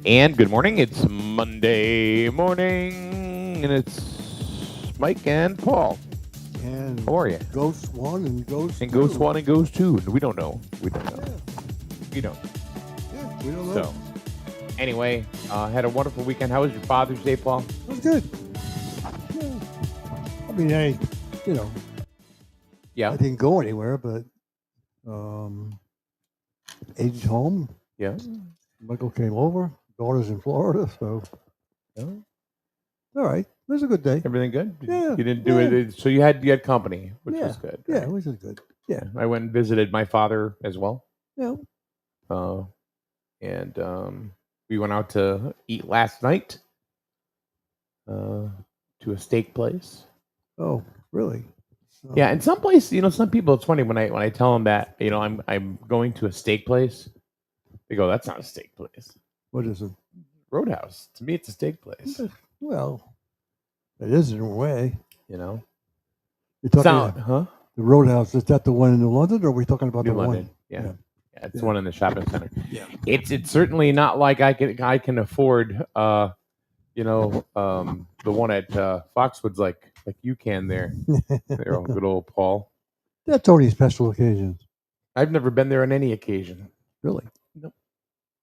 And good morning. It's Monday morning, and it's Mike and Paul. And How are you? Ghost 1 and Ghost And 2. Ghost One and Ghost Two. We don't know. We don't know. Yeah, We don't. yeah, we don't know. So, anyway, had a wonderful weekend. How was your Father's Day, Paul? It was good. Yeah. I mean, you know, Yeah. I didn't go anywhere, but aged home. Yeah. Michael came over. Daughter's in Florida, so Yeah. all right. It was a good day. Everything good? Yeah, You didn't do yeah. it. So you had company, which Yeah, was good. yeah, Right? it was good. Yeah, I went and visited my father as well. yeah. And we went out to eat last night to a steak place. Oh, really? Oh, Yeah, and some place, some people. It's funny when I tell them that I'm going to a steak place. They go, "That's not a steak place, what is it? Roadhouse." To me, it's a steak place. Well, it is in a way. You know, You're talking sound, huh? the Roadhouse. Is that the one in New London, or are we talking about New the London. one? Yeah. Yeah, it's Yeah. the one in the shopping center. Yeah. It's certainly not like I can afford the one at Foxwoods like you can there. There, good old Paul. That's only special occasions. I've never been there on any occasion. Really? Nope,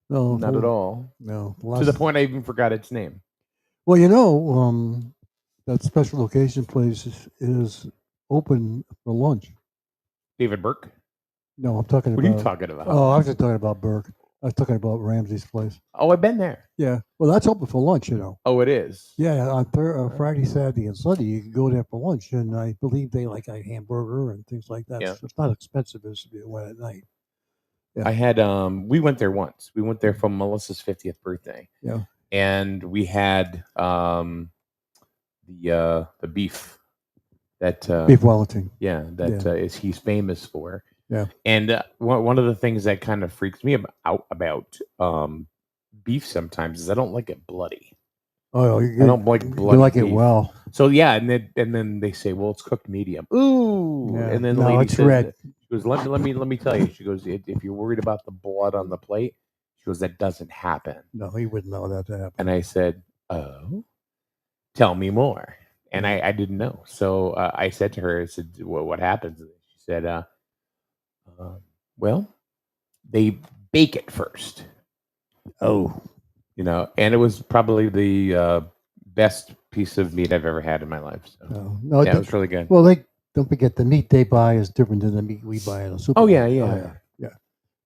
No, not at all. No. To the point I even forgot its name. Well, that special occasion place is open for lunch. David Burke. No, I'm talking What are you about. talking about? Oh, I was just talking about Burke. I was talking about Ramsey's place. Oh, I've been there. Yeah. Well, that's open for lunch, Oh, it is. Yeah, on Friday, Saturday, and Sunday, you can go there for lunch, and I believe they like a hamburger and things like that. Yeah. It's not expensive as if you went at night. Yeah. I had we went there once. We went there for Melissa's 50th birthday. Yeah. And we had the beef that Beef Wellington. is he's famous for. Yeah. And one of the things that kind of freaks me about beef sometimes is I don't like it bloody. Oh, I don't like bloody. You like it beef. well. So yeah, and then they say, well, it's cooked medium. Ooh, Yeah. and then the No, lady it's says, red. she goes, let me tell you. She goes, if you're worried about the blood on the plate, she goes, that doesn't happen. No, he wouldn't know that to happen. And I said, oh, tell me more. And I didn't know. So I said to her, I said, well, what happens? She said, well, they bake it first. Oh. And it was probably the best piece of meat I've ever had in my life. So No, yeah, it was really good. Well, don't forget the meat they buy is different than the meat we buy in a supermarket. Oh yeah.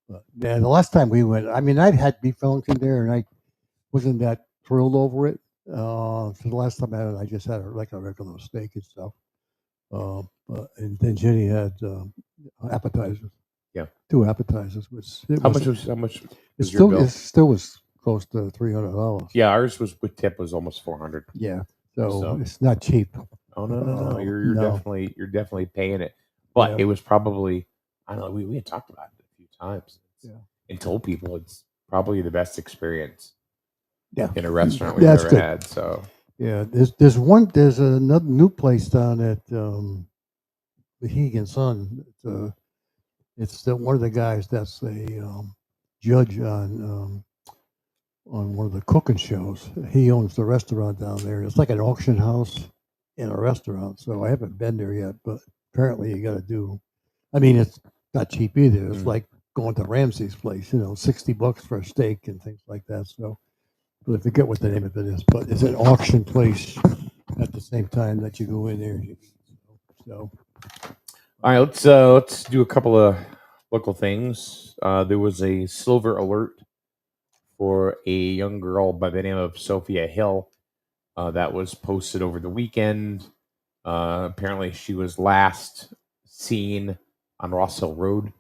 But, yeah, the last time we went, I mean, I'd had beef Wellington there, and I wasn't that thrilled over it. So the last time I had it, I just had a regular steak and stuff. And then Jenny had appetizers. Yeah, 2 appetizers. How much was It your bill? still was close to $300. Yeah, ours was with tip was almost 400. Yeah, so So- it's not cheap. Oh no. You're No. definitely paying it. But Yeah. it was probably, I don't know, we had talked about it a few times. Yeah. And told people it's probably the best experience Yeah. in a restaurant we've Yeah, it's ever good. had. So Yeah, there's another new place down at the Hegan Sun. It's one of the guys that's a judge on one of the cooking shows. He owns the restaurant down there. It's like an auction house in a restaurant. So I haven't been there yet, but apparently you got to do. I mean, it's not cheap either. It's like going to Ramsey's place. $60 for a steak and things like that. So I forget what the name of it is, but it's an auction place at the same time that you go in there. So all right, let's do a couple of local things. There was a silver alert for a young girl by the name of Sophia Hill that was posted over the weekend. Apparently, she was last seen on Ross Hill Road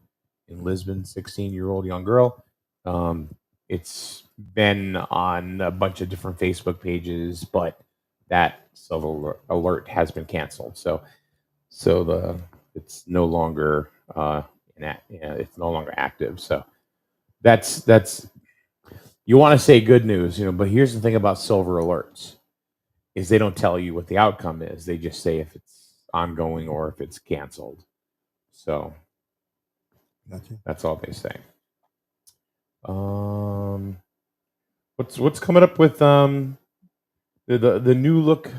in Lisbon. 16-year-old young girl. It's been on a bunch of different Facebook pages, but that silver alert has been canceled. So it's no longer it's no longer active. So that's you want to say good news, but here's the thing about silver alerts is they don't tell you what the outcome is. They just say if it's ongoing or if it's canceled. So gotcha. that's all they say. What's coming up with the new look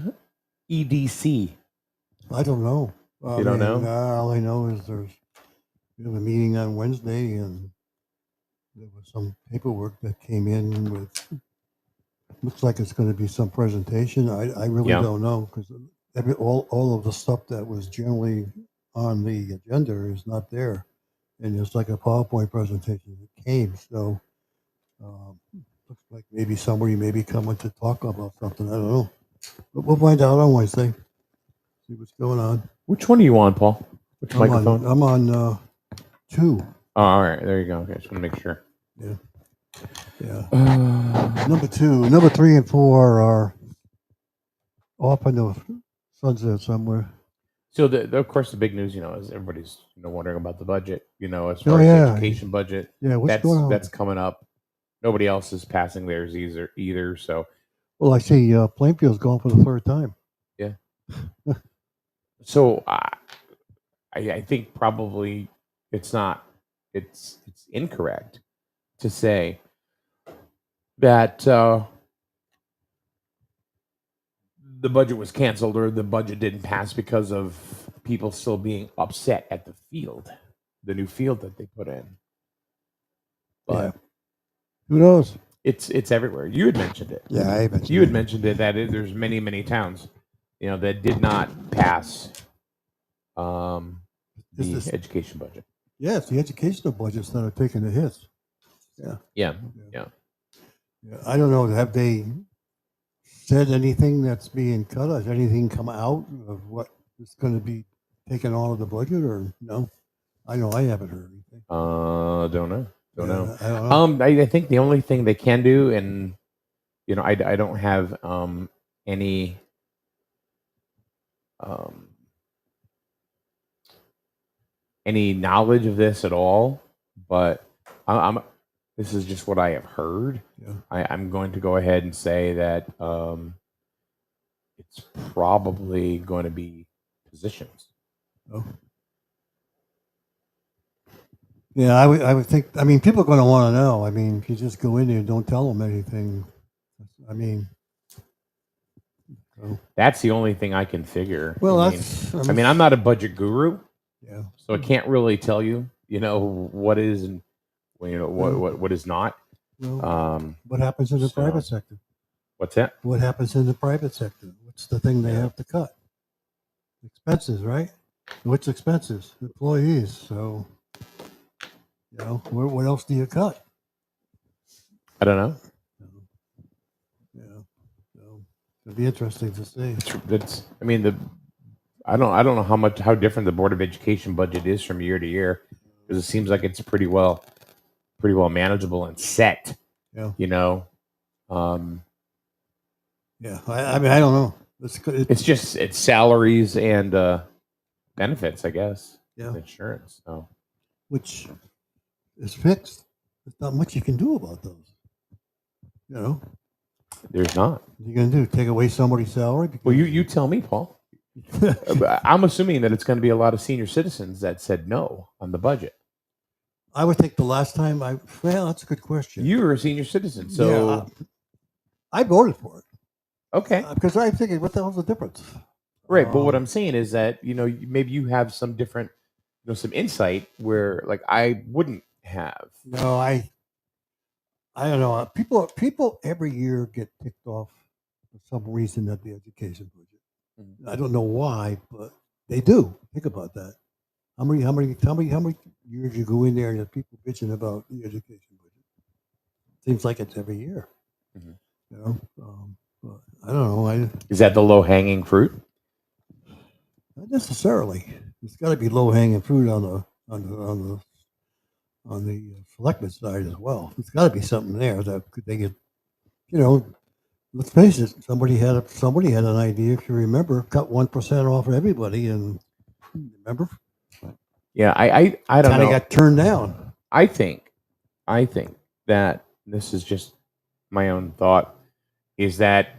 EDC? I don't know. You don't know? All I know is we have a meeting on Wednesday, and there was some paperwork that came in with. Looks like it's going to be some presentation. I really Yeah. don't know because all of the stuff that was generally on the agenda is not there, and it's like a PowerPoint presentation that came. So looks like maybe somebody may be coming to talk about something. I don't know, but we'll find out on Wednesday. See what's going on. Which one are you on, Paul? Which microphone? I'm on 2. Oh, all right. There you go. Okay, just want to make sure. Yeah. Uh, Number 2, number 3, and 4 are off in the sunset somewhere. so of course the big news, is everybody's wondering about the budget. As far Oh, as the yeah. education budget, Yeah, what's going on? that's coming up. Nobody else is passing theirs either. So Well, I see Plainfield's going for the 3rd time. yeah. So I think probably it's not. It's incorrect to say that the budget was canceled or the budget didn't pass because of people still being upset at the new field that they put in. But Who knows? it's everywhere. You had mentioned it. Yeah, I mentioned You had mentioned it that there's many towns, that did not pass the education budget. Yeah, it's the educational budgets that are taking the hits. Yeah. I don't know. Have they said anything that's being cut? Has anything come out of what is going to be taken out of the budget, or no? I know I haven't heard anything. Don't know. Don't know. I don't know. I think the only thing they can do, and I don't have any knowledge of this at all, but I'm this is just what I have heard. Yeah. I'm going to go ahead and say that it's probably going to be positions. Oh. Yeah, I would think. I mean, people are going to want to know. I mean, if you just go in there and don't tell them anything, I mean, that's the only thing I can figure. Well, I'm not a budget guru. Yeah. So I can't really tell you, what is and what is not. Well, what happens in the private sector? What's that? What happens in the private sector? What's the thing they have to cut? Expenses, right? What's expenses? Employees. So, what else do you cut? I don't know. Yeah. So it'd be interesting to see. I don't know how different the Board of Education budget is from year to year, because it seems like it's pretty well manageable and set. Yeah. Yeah. I mean, I don't know. It's salaries and benefits, I guess. Yeah. Insurance. So. Which is fixed. There's not much you can do about those. There's not. What are you going to do? Take away somebody's salary? Well, you tell me, Paul. I'm assuming that it's going to be a lot of senior citizens that said no on the budget. I would think the last time well, that's a good question. You were a senior citizen, so I voted for it. Okay. Because I figured, what the hell's the difference? Right, but what I'm saying is that maybe you have some different, some insight where like I wouldn't have. No, I don't know. People every year get ticked off for some reason at the education budget. I don't know why, but they do. Think about that. How many years you go in there and there's people bitching about the education budget? Seems like it's every year. But I don't know. Is that the low hanging fruit? Not necessarily. There's got to be low hanging fruit on the selectmen side as well. There's got to be something there that they could, let's face it. Somebody had an idea. If you remember, cut 1% off everybody, and remember. Yeah, I don't know. Kind of got turned down. I think that this is just my own thought. Is that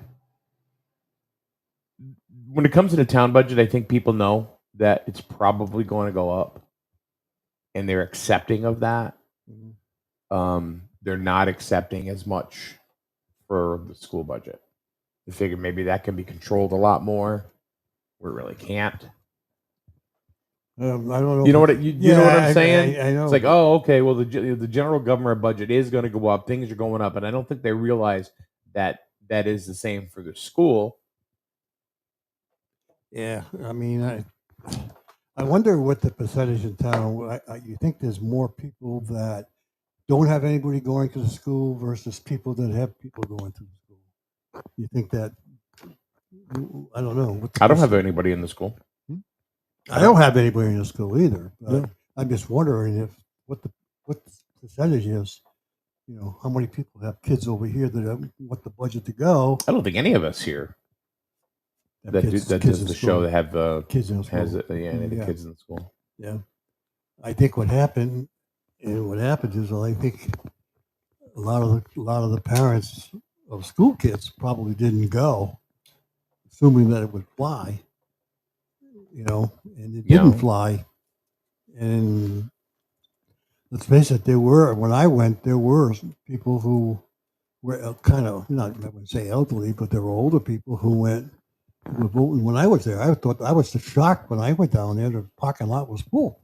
when it comes to the town budget, I think people know that it's probably going to go up, and they're accepting of that. They're not accepting as much for the school budget. I figured maybe that can be controlled a lot more. We really can't. I don't know. You know what you know what I'm I- saying? I know. It's like, oh, okay. Well, the general government budget is going to go up. Things are going up, and I don't think they realize that that is the same for the school. Yeah, I mean, I wonder what the percentage in town. You think there's more people that don't have anybody going to the school versus people that have people going to the school? You think that? I don't know. What the I don't have percent- anybody in the school. I don't have anybody in the school either. But No. I'm just wondering if what the percentage is. You know, how many people have kids over here that want the budget to go? I don't think any of us here have that kids- that kids does in the school. show that have Kids in school. has any of the Yeah. kids in the school. Yeah. I think what happened, and what happened is, I think a lot of the parents of school kids probably didn't go, assuming that it would fly. You know, and it Yeah. didn't fly. And let's face it, when I went, there were people who were kind of, not, I wouldn't say elderly, but there were older people who were voting. When I was there, I was shocked when I went down there. The parking lot was full.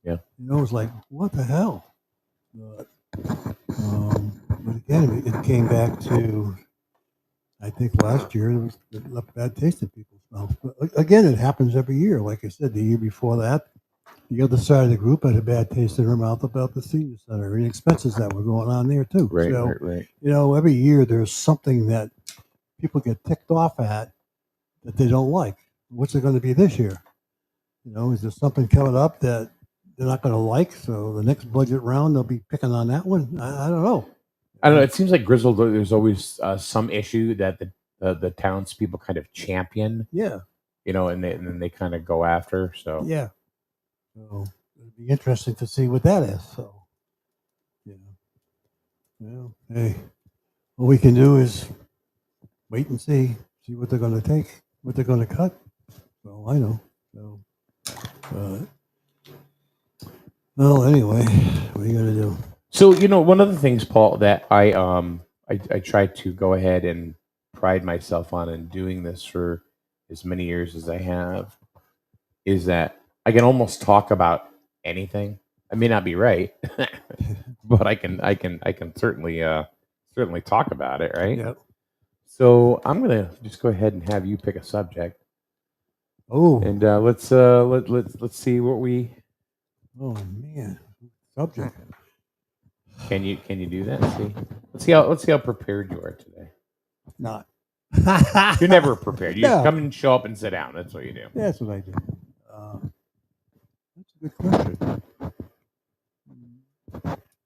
Yeah. You know, it was like, what the hell? But again, it came back to, I think last year it left a bad taste in people's mouths. But again, it happens every year. Like I said, the year before that, the other side of the group had a bad taste in their mouth about the senior center and expenses that were going on there too. Right, So, right. you know, every year there's something that people get ticked off at that they don't like. What's it going to be this year? You know, is there something coming up that they're not going to like? So the next budget round, they'll be picking on that one. I don't know. I don't know. It seems like Grizzled. There's always some issue that the townspeople kind of champion. Yeah, You know, and then they kind of go after. So yeah. So it'd be interesting to see what that is. So, yeah. Well, hey, all we can do is wait and see what they're going to take, what they're going to cut. So I know. So, well, anyway, what are you going to do? So you know, one of the things, Paul, that I try to go ahead and pride myself on in doing this for as many years as I have is that I can almost talk about anything. I may not be right, but I can certainly talk about it, right? Yep. So I'm gonna just go ahead and have you pick a subject, Oh, and let's see what we oh man, subject. can you do that? Let's see how prepared you are today. Not. You're never prepared. You No. just come and show up and sit down. That's what you do. That's what I do. That's a good question.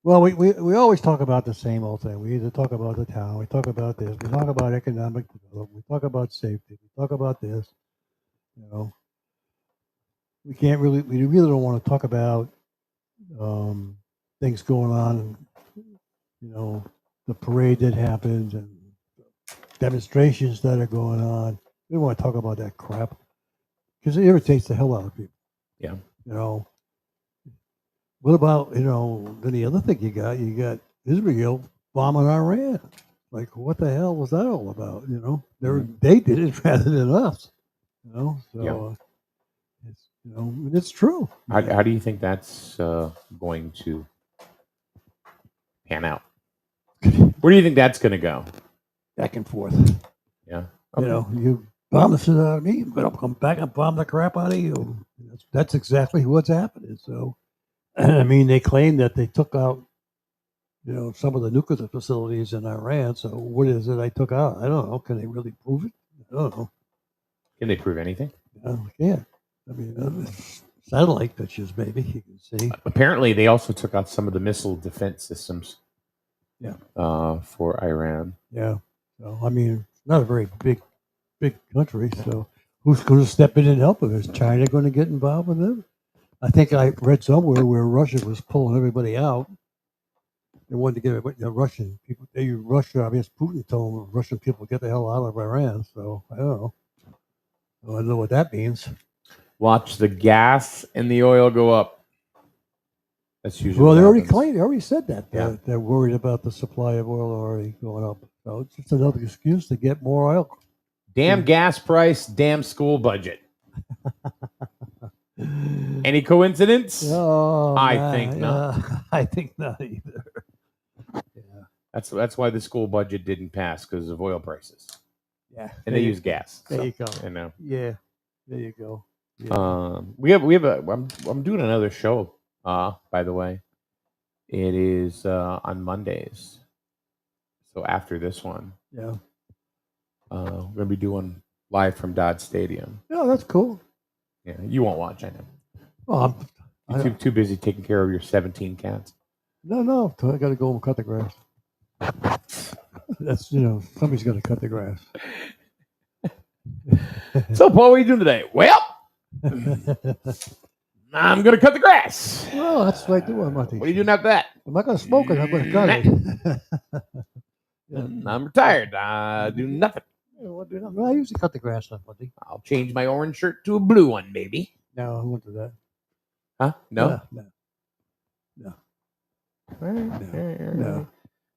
Well, we always talk about the same old thing. We either talk about the town, we talk about this, we talk about economic development, we talk about safety, we talk about this. You know, we really don't want to talk about things going on. You know, the parade that happened and demonstrations that are going on. We don't want to talk about that crap because it irritates the hell out of people. Yeah. You know, what about, you know, then the other thing you got Israel bombing Iran. Like, what the hell was that all about? You know, they did it rather than us. You know, so it's, you know, it's true. How do you think that's going to pan out? Where do you think that's going to go? Back and forth. Yeah. You know, you bomb the shit out of me, but I'll come back and bomb the crap out of you. That's exactly what's happening. So, I mean, they claim that they took out, you know, some of the nuclear facilities in Iran. So, what is it I took out? I don't know. Can they really prove it? I don't know. Can they prove anything? Yeah. I mean, satellite pictures, maybe you can see. Apparently, they also took out some of the missile defense systems. Yeah. For Iran. Yeah. So, I mean, it's not a very big country. So, who's going to step in and help them? Is China going to get involved with them? I think I read somewhere where Russia was pulling everybody out. They wanted to get the Russian people. Russia, I guess Putin told them Russian people get the hell out of Iran. So, I don't know. I don't know what that means. Watch the gas and the oil go up. That's usually Well, what they already happens. claimed. They already said that. Yeah. They're worried about the supply of oil already going up. So it's just another excuse to get more oil. Damn gas price, damn school budget. Any coincidence? Oh, I man, think not. I think not either. Yeah. That's why the school budget didn't pass because of oil prices, Yeah. and they use gas. There So, you go. I know. Yeah. There you go. Yeah. We have a. I'm doing another show. By the way, it is on Mondays. So after this one, Yeah. we're gonna be doing live from Dodge Stadium. Yeah, that's cool. Yeah, you won't watch, I know. Well, You're too busy taking care of your 17 cats. no. I got to go and cut the grass. That's somebody's got to cut the grass. So, Paul, what are you doing today? Well, I'm gonna cut the grass. Well, that's what I do on Monday. What are you doing after that? I'm not going to smoke it. I'm going to cut it. I'm retired. I do nothing. Well, I usually cut the grass on Monday. I'll change my orange shirt to a blue one, maybe. No, I won't do that. Huh? No. No. All right. No.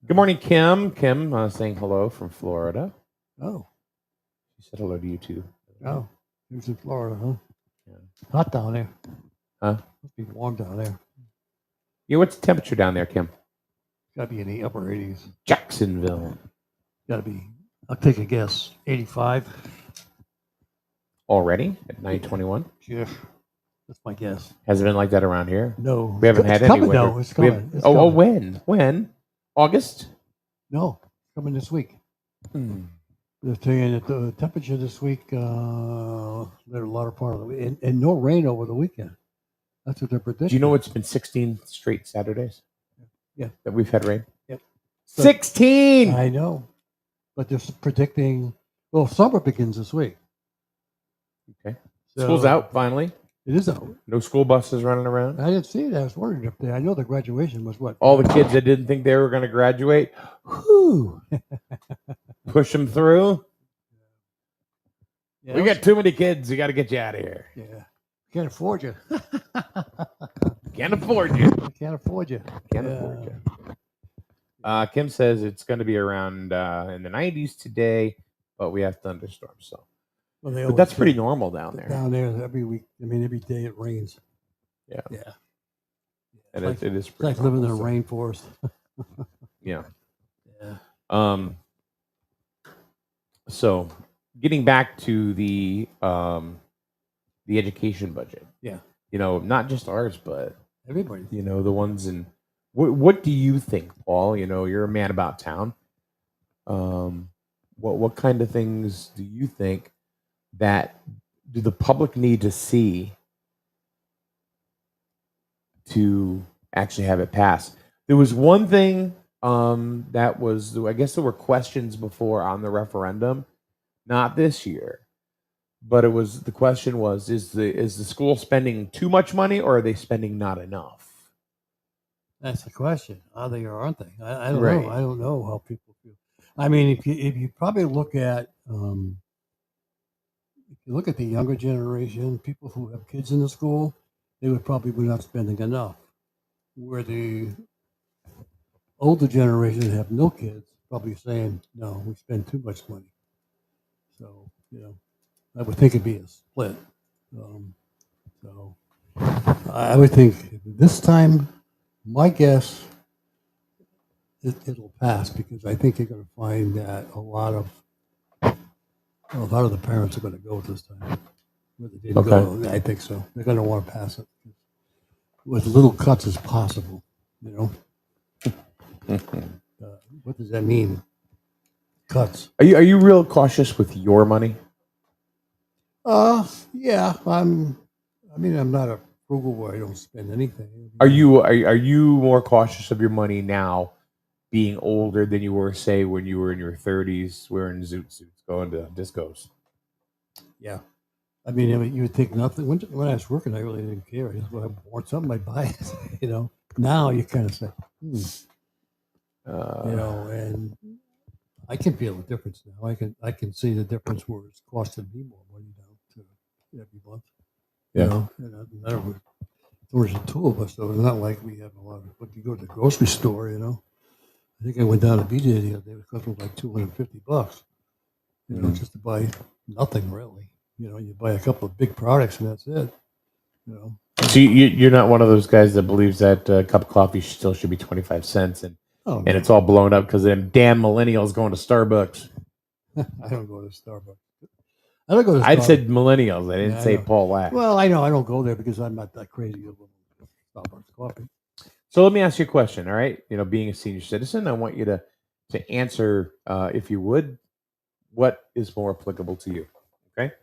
Good morning, Kim. Kim saying hello from Florida. Oh. She said hello to you too. Oh. It was in Florida, huh? Yeah. Hot down there. Huh? Must be warm down there. Yeah, what's the temperature down there, Kim? Got to be in the upper 80s. Jacksonville. Got to be. I'll take a guess. 85. Already at 9:21. Yeah. That's my guess. Has it been like that around here? No. We haven't had it's any coming, winter. though. It's We coming. have- It's oh, coming. when? When? August? No. It's coming this week. They're saying that the temperature this week, they're a lot of part of the week, and no rain over the weekend. That's what they're predicting. Do you know it's been 16 straight Saturdays? Yeah. That we've had rain? Yep. 16! I know. But they're predicting, well, summer begins this week. Okay. So School's out finally. It is out. No school buses running around. I didn't see it. I was wondering if they, I know the graduation was what? All the kids that didn't think they were going to graduate, whew, push them through. Yeah, We got too many kids. We got to get you out of here. Yeah. Can't afford you. Can't afford you. Can't afford you. Can't afford you. Kim says it's going to be around in the 90s today, but we have thunderstorms. So, Well, they but always that's say pretty normal down there. Down there every week. I mean, every day it rains. Yeah. Yeah. And It's it is It's like pretty living in a normal, rainforest. so, yeah. Yeah. So getting back to the education budget. Yeah. Not just ours, but Everybody. the ones in. What do you think, Paul? You're a man about town. What kind of things do you think that do the public need to see to actually have it pass? There was one thing that was, I guess there were questions before on the referendum, not this year, but the question was, is the school spending too much money or are they spending not enough? That's the question. Are they or aren't they? I don't Right. know. I don't know how people feel. I mean, if you probably look at the younger generation, people who have kids in the school, they would probably be not spending enough. Where the older generation that have no kids probably saying, no, we spend too much money. So I would think it'd be a split. So I would think this time, my guess, it'll pass because I think you're going to find that a lot of the parents are going to go this time. Where they didn't go, I think so. They're going to want to pass it with little cuts as possible. What does that mean? Cuts. Are you real cautious with your money? Yeah. I'm not a frugal where I don't spend anything. Are you more cautious of your money now, being older than you were, say, when you were in your 30s, wearing zoot suits, going to discos? Yeah. I mean, you would think nothing. When I was working, I really didn't care. Just when I want something, I buy it. Now you kind of say, and I can feel the difference now. I can see the difference where it's costing me more money now every month. Yeah. In other words, there's the two of us, though. It's not like we have a lot of. But you go to the grocery store, you know. I think I went down to BJ the other day. It cost me like $250. You know, just to buy nothing really. You know, you buy a couple of big products and that's it. You know. So you're not one of those guys that believes that a cup of coffee still should be 25 cents and Oh, and it's all blown up because them damn millennials going to Starbucks. I don't go to Starbucks. I don't go to. I Starbucks. said millennials. I didn't Yeah, I say know. Paul Lack. Well, I know I don't go there because I'm not that crazy about Starbucks coffee. So let me ask you a question. All right, being a senior citizen, I want you to answer, if you would, what is more applicable to you. Okay.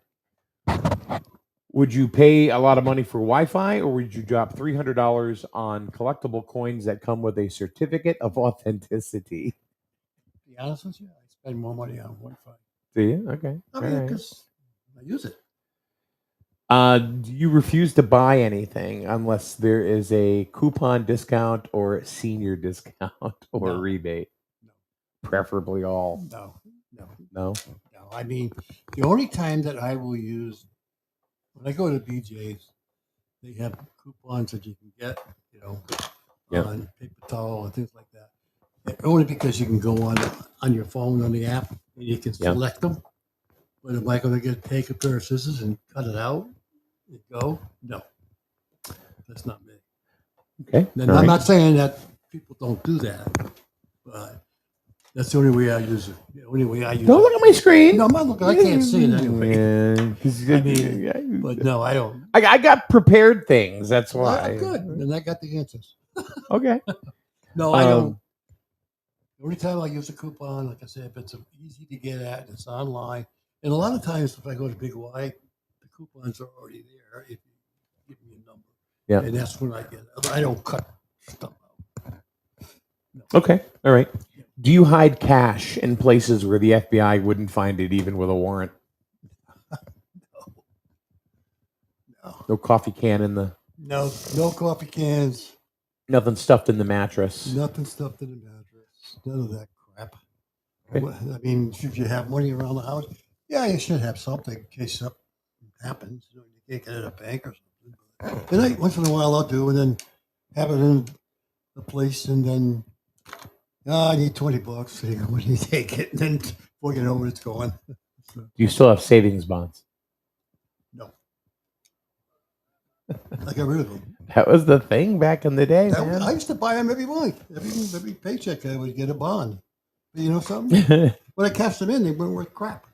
Would you pay a lot of money for Wi-Fi, or would you drop $300 on collectible coins that come with a certificate of authenticity? To be honest with you, I spend more money on Wi-Fi. Do you? Okay. I All mean, right. because I use it. Do you refuse to buy anything unless there is a coupon discount or senior discount or No. rebate? No. Preferably all. No. No. I mean, the only time that I will use when I go to BJ's, they have coupons that you can get, Yep. on paper towel and things like that. And only because you can go on your phone on the app and you can Yep. select them. But am I going to take a pair of scissors and cut it out and go? No, that's not me. Okay. And all I'm right. not saying that people don't do that, but that's the only way I use it. The only way I use Don't it. look at my screen. No, I'm not looking. I can't see it anyway. Yeah, 'cause I mean, But no, I don't. I got prepared things. That's why. I'm good. And I got the answers. Okay. No, I don't. The only time I use a coupon, like I said, if it's easy to get at, it's online. And a lot of times, if I go to Big Y, the coupons are already there if you give me a number. Yeah. And that's when I get it. I don't cut stuff out. No. Okay. All right. Do you hide cash in places where the FBI wouldn't find it even with a warrant? No. No coffee can in the. No coffee cans. Nothing stuffed in the mattress. Nothing stuffed in the mattress. None of that crap. Okay. I mean, should you have money around the house? Yeah, you should have something in case something happens. You can't get it at a bank or something. And once in a while I'll do, and then have it in the place, and then I need $20. So you go, when you take it, and then before you know where it's going. Do you still have savings bonds? No. I got rid of them. That was the thing back in the day, man. I used to buy them every month. Every paycheck I would get a bond. But you know something? When I cashed them in, they weren't worth crap.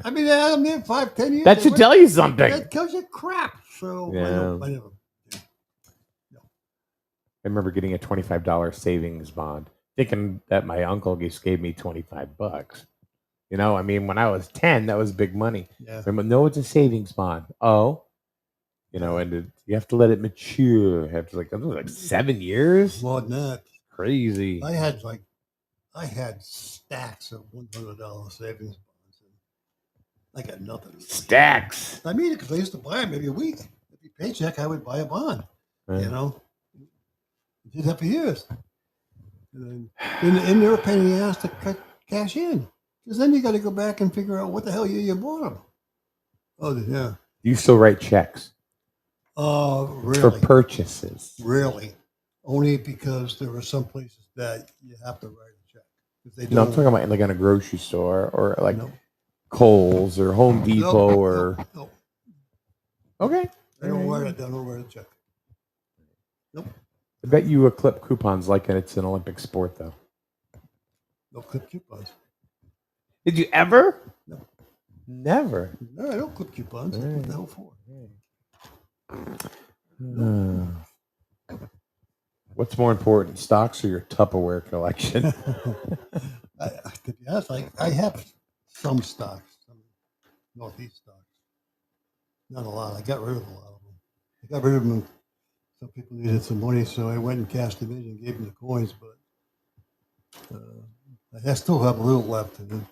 I mean, I had them there 5-10 years. That should tell you something. That tells you crap. So Yeah. I never. I remember getting a $25 savings bond, thinking that my uncle just gave me $25. I mean, when I was 10, that was big money. Yeah. Remember, no, it's a savings bond. Oh, and you have to let it mature. Have to like 7 years. More than that. Crazy. I had stacks of $100 savings bonds. And I got nothing. Stacks. I mean, because I used to buy them every week. Every paycheck, I would buy a bond. Right. I did that for years. And they were a pain in the ass to cash in. Because then you got to go back and figure out what the hell you bought them. Oh, yeah. Do you still write checks Really? for purchases? Really? Only because there are some places that you have to write a check. If they No, I'm don't- talking about like in a grocery store or like No. Kohl's or Home Depot No, or. no. Okay. I don't write a check. Nope. I bet you clip coupons like it's an Olympic sport, though. No clip coupons. Did you ever? No. Never. No, I don't clip coupons. What the hell for? What's more important, stocks or your Tupperware collection? To be honest, I have some stocks, some Northeast stocks. Not a lot. I got rid of a lot of them. I got rid of them. Some people needed some money, so I went and cashed them in and gave them the coins. But I still have a little left. And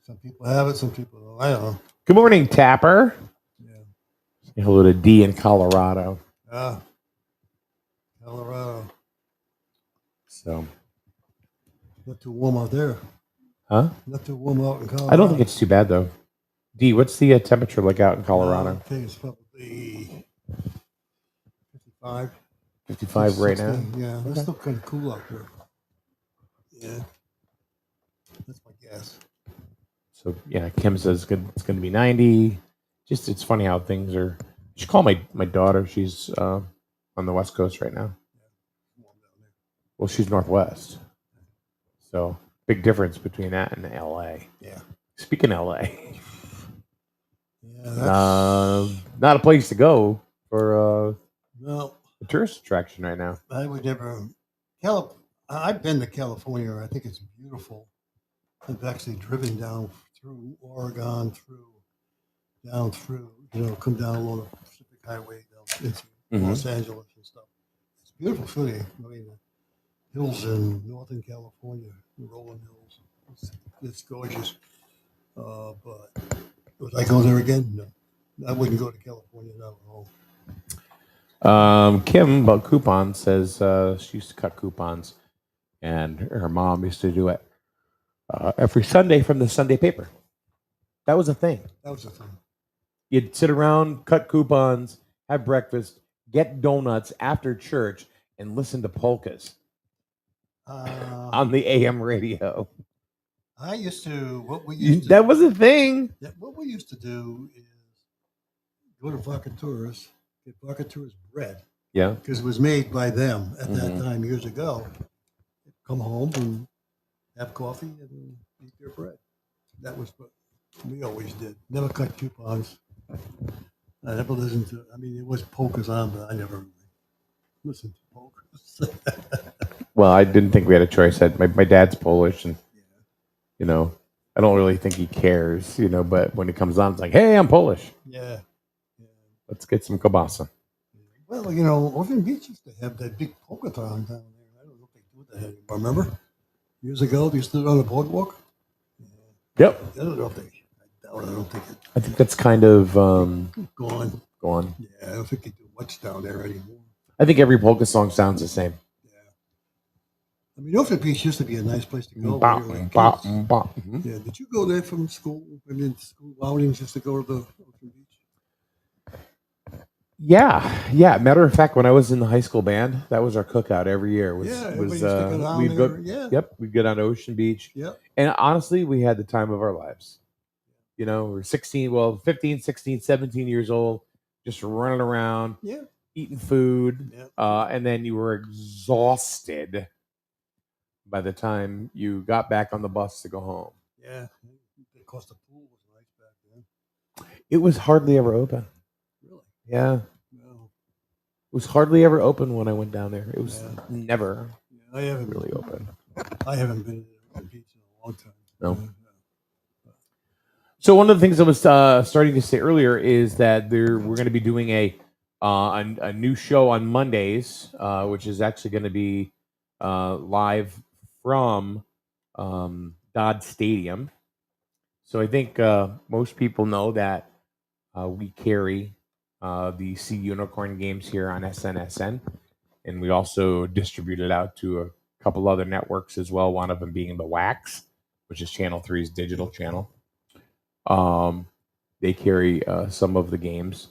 some people have it, some people don't. I don't know. Good morning, Tapper. Yeah. Say hello to D in Colorado. Colorado. So, Not too warm out there. huh? Not too warm out in Colorado. I don't think it's too bad though. D, what's the temperature like out in Colorado? I think it's probably be 55. 55 right now. 60. Yeah, Okay. it's still kind of cool out there. Yeah, that's my guess. So yeah, Kim says it's going to be 90. Just it's funny how things are. You should call my daughter. She's on the West Coast right now. Warm down there. Well, she's Northwest. So big difference between that and LA. Yeah. Speaking of LA, Yeah, that's not a place to go for no. a tourist attraction right now. I would never. I've been to California. I think it's beautiful. I've actually driven down through Oregon, down through, come down along the Pacific Highway down into Los Angeles and stuff. It's a beautiful city. I mean, the hills in Northern California, the rolling hills. It's gorgeous. But would I go there again? No. I wouldn't go to California now at all. Kim about coupons says she used to cut coupons, and her mom used to do it every Sunday from the Sunday paper. That was a thing. That was the thing. You'd sit around, cut coupons, have breakfast, get donuts after church, and listen to polkas on the AM radio. I used to. What we used to. That was a thing. What we used to do is go to Vacaturas, get Vacaturas bread. Yeah. Because it was made by them at that time years ago. Come home and have coffee and eat their bread. That was what we always did. Never cut coupons. I never listened to. I mean, it was polkas on, but I never really listened to polkas. Well, I didn't think we had a choice. My dad's Polish, and I don't really think he cares. But when it comes on, it's like, hey, I'm Polish. Yeah. Let's get some kielbasa. Well, Ocean Beach used to have that big polka-thon down there. I don't know if they do that anymore. Remember? Years ago, they stood on the boardwalk. Yep. I don't know if they. I don't think it's I think that's kind of gone. gone. Yeah, I don't think they do much down there anymore. I think every polka song sounds the same. Yeah. I mean, Ocean Beach used to be a nice place to go. Bop, when you were bop, kids. bop. Yeah. Did you go there from school? I mean, school outings just to go to the Ocean Beach? Yeah. Matter of fact, when I was in the high school band, that was our cookout every year. Everybody used to go down we'd there. go. Yeah. Yep, we'd go down to Ocean Beach. Yep. And honestly, we had the time of our lives. We're 15, 16, 17 years old, just running around, eating food, and then you were exhausted by the time you got back on the bus to go home. Yeah. Because the pool was nice back then. It was hardly ever open. Really? Yeah. No. It was hardly ever open when I went down there. It was never I haven't really open. I haven't been to the beach in a long time. No. So one of the things I was starting to say earlier is that we're going to be doing a new show on Mondays, which is actually going to be live from Dodd Stadium. So I think most people know that we carry the Sea Unicorn games here on SNSN, and we also distribute it out to a couple other networks as well. One of them being the Wax, which is Channel 3's digital channel. They carry some of the games,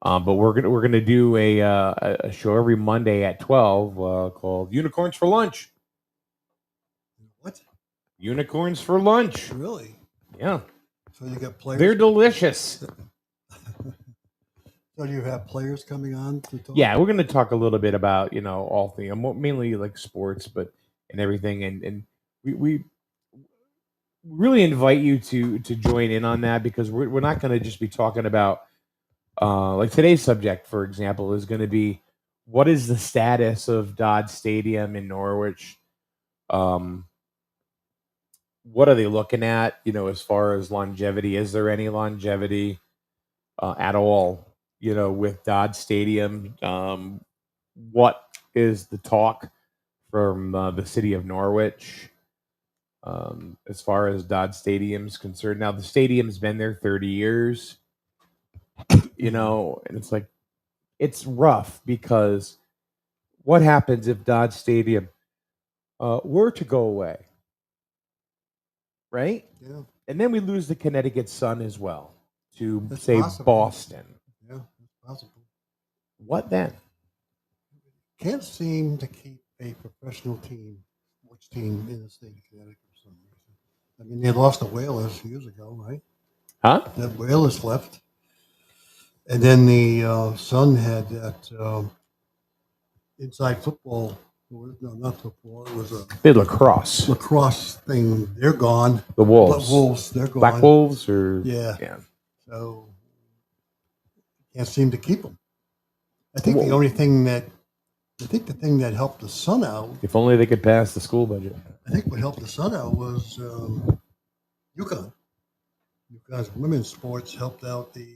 but we're gonna do a show every Monday at 12 called Unicorns for Lunch. What? Unicorns for lunch. Really? Yeah. So you got players. They're delicious. So do you have players coming on to talk? Yeah, we're gonna talk a little bit about all things, mainly like sports, but and everything, and we really invite you to join in on that, because we're not going to just be talking about like today's subject, for example, is going to be what is the status of Dodd Stadium in Norwich. What are they looking at, as far as longevity? Is there any longevity at all, with Dodd Stadium? What is the talk from the city of Norwich? As far as Dodd Stadium's concerned. Now, the stadium's been there 30 years, and it's like, it's rough, because what happens if Dodd Stadium were to go away, right? Yeah. And then we lose the Connecticut Sun as well to, That's say, possible. Boston. Yeah, that's possible. What then? Can't seem to keep a professional team, sports team in the state of Connecticut for some reason. I mean, they lost the Whalers years ago, right? Huh? The Whalers left. And then the Sun had that inside football. No, not football. It was a They had lacrosse. lacrosse thing. They're gone. The Wolves. Wolves, they're gone. Black Wolves or Yeah. So can't seem to keep them. I think Well- the only thing that the thing that helped the Sun out. If only they could pass the school budget. I think what helped the Sun out was UConn. UConn's women's sports helped out the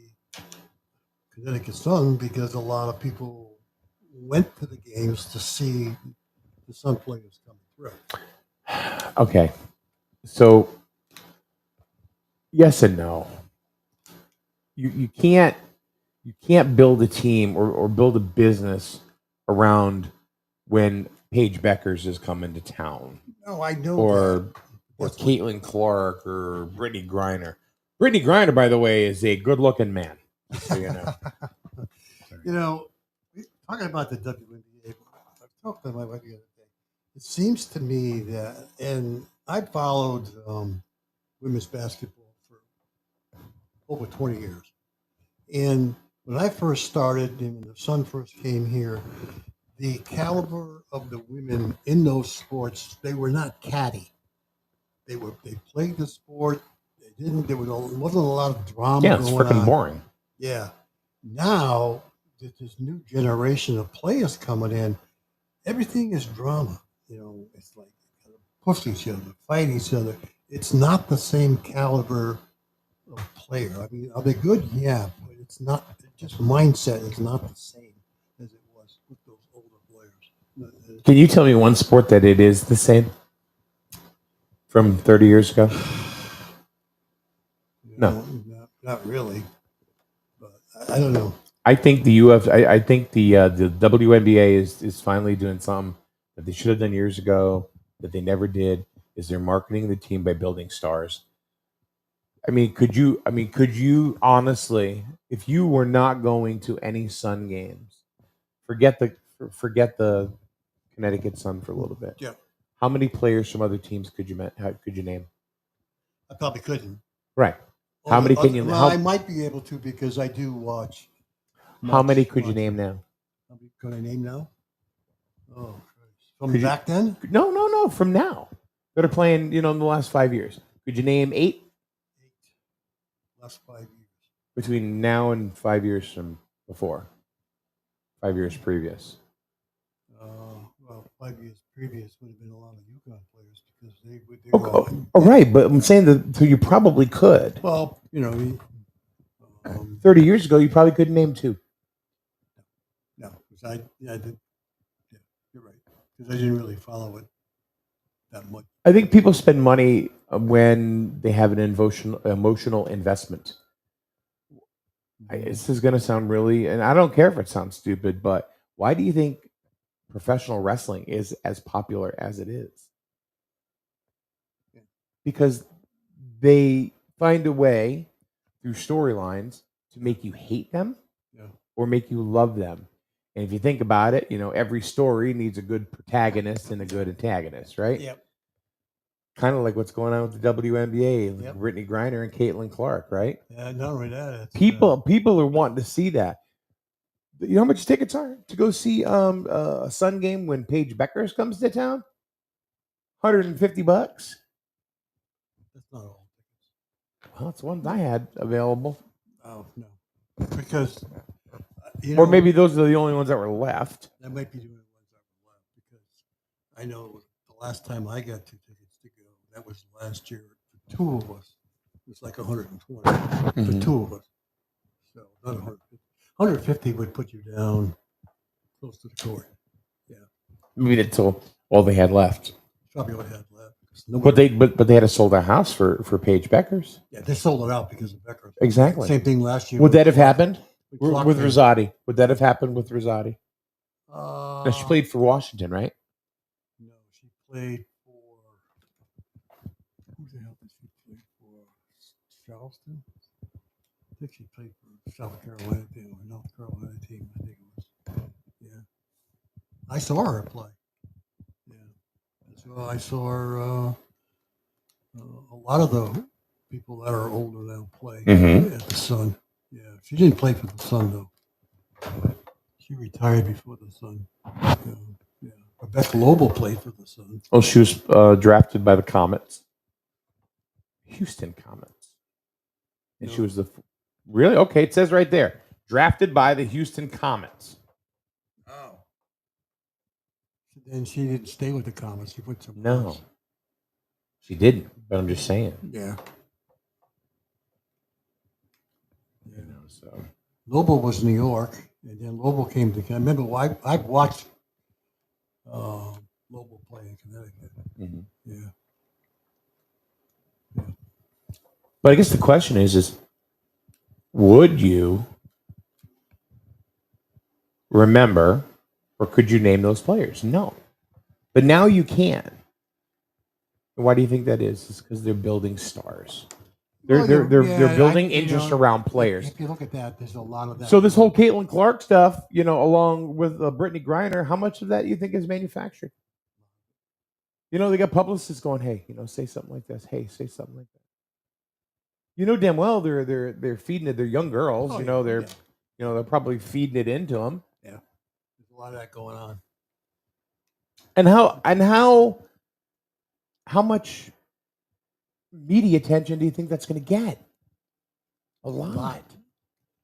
Connecticut Sun because a lot of people went to the games to see the Sun players coming through. Okay. So yes and no. You can't build a team or build a business around when Paige Beckers is coming to town. No, I know. Or that. or That's what- Caitlin Clark or Brittany Griner. Brittany Griner, by the way, is a good-looking man. So you know. You know, talking about the WNBA, I talked to my wife the other day. It seems to me that, and I followed women's basketball for over 20 years. And when I first started, and when the Sun first came here, the caliber of the women in those sports, they were not catty. They played the sport. There wasn't a lot of drama Yeah, it's going freaking on. boring. Yeah. Now, this new generation of players coming in, everything is drama. You know, it's like they push each other, fight each other. It's not the same caliber of player. I mean, are they good? Yeah, but it's not. Just mindset is not the same as it was with those older players. Can you tell me one sport that it is the same from 30 years ago? No. Not really. But I don't know. I think I think the WNBA is finally doing something that they should have done years ago that they never did. Is they're marketing the team by building stars. I mean, could you honestly, if you were not going to any Sun games, forget the Connecticut Sun for a little bit. Yeah. How many players from other teams could you name? I probably couldn't. Right. How many can you? Well, I might be able to because I do watch. How many could you name now? How many could I name now? Oh, Christ. From Could you- back then? No. From now, that are playing. In the last 5 years. Could you name 8 Last 5 years. between now and 5 years from before? 5 years previous. Well, 5 years previous would have been a lot of UConn players because they Oh, right, but I'm saying that so you probably could. Well, 30 years ago, you probably couldn't name 2. no, because I did. Yeah, you're right. Because I didn't really follow it that much. I think people spend money when they have an emotional investment. This is going to sound really, and I don't care if it sounds stupid, but why do you think professional wrestling is as popular as it is? Yeah. Because they find a way through storylines to make you hate them Yeah. or make you love them. And if you think about it, every story needs a good protagonist and a good antagonist, right? Yep. Kind of like what's going on with the WNBA, Yep. Brittany Griner and Caitlin Clark, right? Yeah, not only that. It's, People are wanting to see that. You know how much tickets are to go see a Sun game when Paige Beckers comes to town? $150. that's not all. Well, it's ones I had available, Oh no, because or maybe those are the only ones that were left. that might be the only ones that were left because I know the last time I got 2 tickets to go, that was last year. For 2 of us, it was like 120 Mhm. for 2 of us. So not 150. 150 would put you down close to the court. Maybe that's all they had left. Probably what I had left. But they had a sold out house for Paige Beckers. Yeah, they sold it out because of Becker. Exactly. Same thing last year. Would that have happened with with Clark. Rosati? Would that have happened with Rosati? No, she played for Washington, right? No, she played for. Who the hell did she play for? Charleston. I think she played for South Carolina team or North Carolina team, I think it was. Yeah, I saw her play. Yeah, so I saw her. A lot of the people that are older now play Mhm. at the Sun. Yeah, she didn't play for the Sun though. She retired before the Sun. Yeah, Rebecca Lobo played for the Sun. Well, she was drafted by the Comets, Houston Comets, and she No. was really okay. It says right there, drafted by the Houston Comets. Oh. And she didn't stay with the Comets. She went somewhere No, else. she didn't. But I'm just saying. Yeah. You know, so Lobo was New York, and then Lobo came to. I remember I watched Lobo play in Connecticut. mhm. Yeah. But I guess the question is would you remember, or could you name those players? No, but now you can. Why do you think that is? It's because they're building stars. They're Well, they're they're, yeah, they're building you interest know, around players. If you look at that, there's a lot of that. So this whole Caitlin Clark stuff, you know, along with Brittany Griner, how much of that you think is manufactured? You know, they got publicists going, "Hey, you know, say something like this. Hey, say something like that." You know damn well they're feeding it. They're young girls. Oh, you know yeah. they're probably feeding it into them. Yeah, there's a lot of that going on. And how much media attention do you think that's going to get? A lot.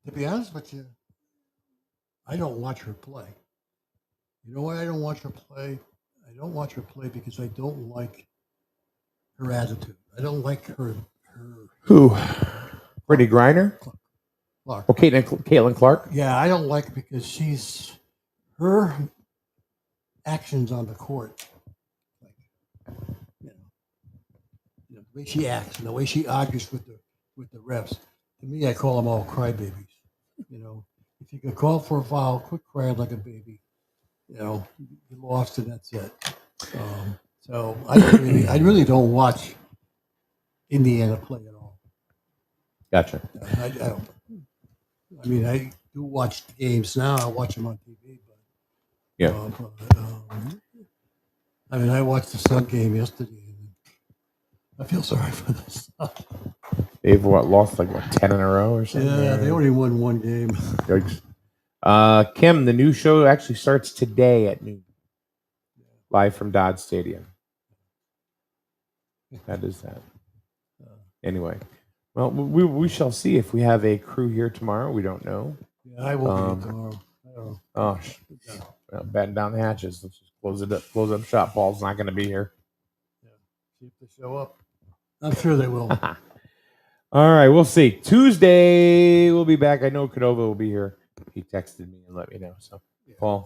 To be honest with you, I don't watch her play. You know why I don't watch her play? I don't watch her play because I don't like her attitude. I don't like her. Who? Brittany Griner? Clark. Oh, Caitlin Clark? Yeah, I don't like because her actions on the court, like, you know, the way she acts and the way she argues with the refs. To me, I call them all crybabies. You know, if you can call for a foul, quit crying like a baby. You know, you lost and that's it. So I really don't watch Indiana play at all. Gotcha. I don't. I mean, I do watch the games now. I watch them on TV, but Yeah. I mean, I watched the Sun game yesterday. And I feel sorry for the Sun. They've lost like 10 in a row or something? Yeah, they only won one game. Yikes. Kim, the new show actually starts today at noon. Live from Dodge Stadium. That is that. Anyway, well, we shall see if we have a crew here tomorrow. We don't know. Yeah, I will be tomorrow. I don't know. Oh, well, batten down the hatches. Let's just close it up. Close up shop. Paul's not going to be here. Yeah. See if they show up. I'm sure they will. All right, we'll see. Tuesday we'll be back. I know Canova will be here. He texted me and let me know. So, Paul,